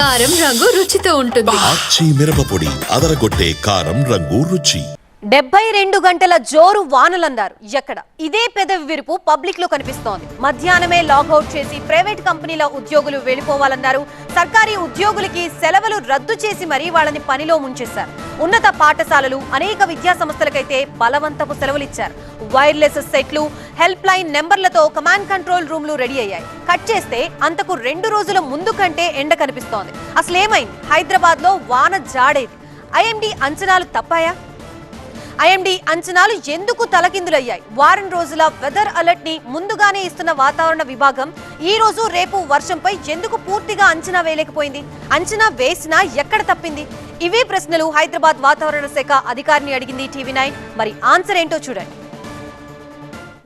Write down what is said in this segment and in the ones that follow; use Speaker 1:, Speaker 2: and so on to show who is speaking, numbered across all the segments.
Speaker 1: కారం రంగు రుచితో ఉంటుంది.
Speaker 2: ఆచి మిరపపొడి అదరగొట్టే కారం రంగు రుచి.
Speaker 3: 72 గంటల జోరు వానలందారు ఎక్కడ ఇదే పెదవి విరుపు పబ్లిక్ లో కనిపిస్తోంది. మధ్యాహ్నమే లాగౌట్ చేసి ప్రైవేట్ కంపెనీల ఉద్యోగులు వెళ్లిపోవాలన్నారు. సర్కారీ ఉద్యోగులకి సెలవులు రద్దు చేసి మరీ వాళ్ళని పనిలో ముంచేశారు. ఉన్నత పాఠశాలలు, అనేక విద్యా సంస్థలకైతే బలవంతపు సెలవులిచ్చారు. వైర్లెస్ సెట్లు, హెల్ప్ లైన్ నెంబర్లతో కమాండ్ కంట్రోల్ రూమ్లు రెడీ అయ్యాయి. కట్ చేస్తే అంతకు 2 రోజుల ముందు కంటే ఎండ కనిపిస్తోంది. అసలేమైంది? హైదరాబాద్ లో వాన జాడేది. ఐఎండీ అంచనాలు తప్పాయా? ఐఎండీ అంచనాలు ఎందుకు తలకిందులయ్యాయి? వారం రోజుల వెదర్ అలర్ట్ ని ముందుగానే ఇస్తున్న వాతావరణ విభాగం ఈ రోజు రేపు వర్షంపై ఎందుకు పూర్తిగా అంచనా వేయలేకపోయింది? అంచనా వేసినా ఎక్కడ తప్పింది? ఇవే ప్రశ్నలు హైదరాబాద్ వాతావరణ శాఖ అధికారిని అడిగింది టీవీ9. మరి ఆన్సర్ ఏంటో చూడండి.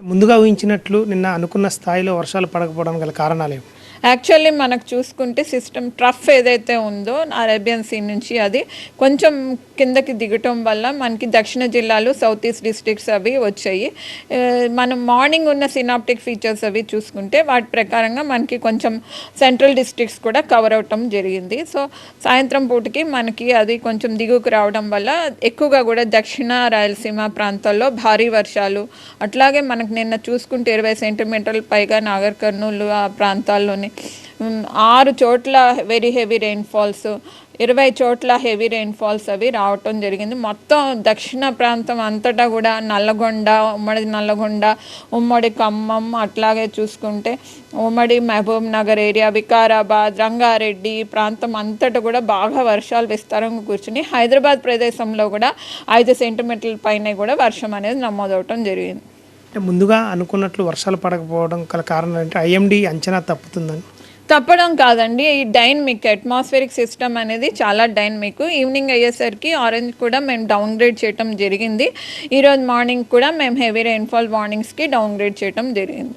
Speaker 4: ముందుగా ఊహించినట్లు నిన్న అనుకున్న స్థాయిలో వర్షాలు పడకపోవడం గల కారణాలేమి?
Speaker 5: యాక్చువల్లీ మనకు చూసుకుంటే సిస్టమ్ ట్రఫ్ ఏదైతే ఉందో అరేబియన్ సీ నుంచి అది కొంచెం కిందకి దిగటం వల్ల మనకి దక్షిణ జిల్లాలు, సౌత్ ఈస్ట్ డిస్ట్రిక్ట్స్ అవి వచ్చాయి. మనం మార్నింగ్ ఉన్న సినాప్టిక్ ఫీచర్స్ అవి చూసుకుంటే వాటి ప్రకారంగా మనకి కొంచెం సెంట్రల్ డిస్ట్రిక్ట్స్ కూడా కవర్ అవటం జరిగింది. సో సాయంత్రం పూటకి మనకి అది కొంచెం దిగుకు రావడం వల్ల ఎక్కువగా కూడా దక్షిణ రాయలసీమ ప్రాంతాల్లో భారీ వర్షాలు, అట్లాగే మనకు నిన్న చూసుకుంటే 20 సెంటీమీటర్ల పైగా నాగర్ కర్నూలు ఆ ప్రాంతాల్లోని 6 చోట్ల వెరీ హెవీ రెయిన్ఫాల్స్, 20 చోట్ల హెవీ రెయిన్ఫాల్స్ అవి రావటం జరిగింది. మొత్తం దక్షిణ ప్రాంతం అంతటా కూడా నల్లగొండ, ఉమ్మడి నల్లగొండ, ఉమ్మడి ఖమ్మం, అట్లాగే చూసుకుంటే ఉమ్మడి మహబూబ్ నగర్ ఏరియా, వికారాబాద్, రంగారెడ్డి ప్రాంతం అంతటా కూడా బాగా వర్షాలు విస్తారంగా కూర్చుని హైదరాబాద్ ప్రదేశంలో కూడా 5 సెంటీమీటర్ల పైన కూడా వర్షం అనేది నమోదవటం జరిగింది.
Speaker 4: ముందుగా అనుకున్నట్లు వర్షాలు పడకపోవడం గల కారణం అంటే ఐఎండీ అంచనా తప్పుతుందని?
Speaker 5: తప్పడం కాదండి, ఈ డైనమిక్ అట్మాస్ఫిరిక్ సిస్టమ్ అనేది చాలా డైనమిక్. ఈవినింగ్ అయ్యేసరికి ఆరెంజ్ కూడా మేము డౌన్గ్రేడ్ చేయడం జరిగింది. ఈరోజు మార్నింగ్ కూడా మేము హెవీ రెయిన్ఫాల్ వార్నింగ్స్కి డౌన్గ్రేడ్ చేయడం జరిగింది.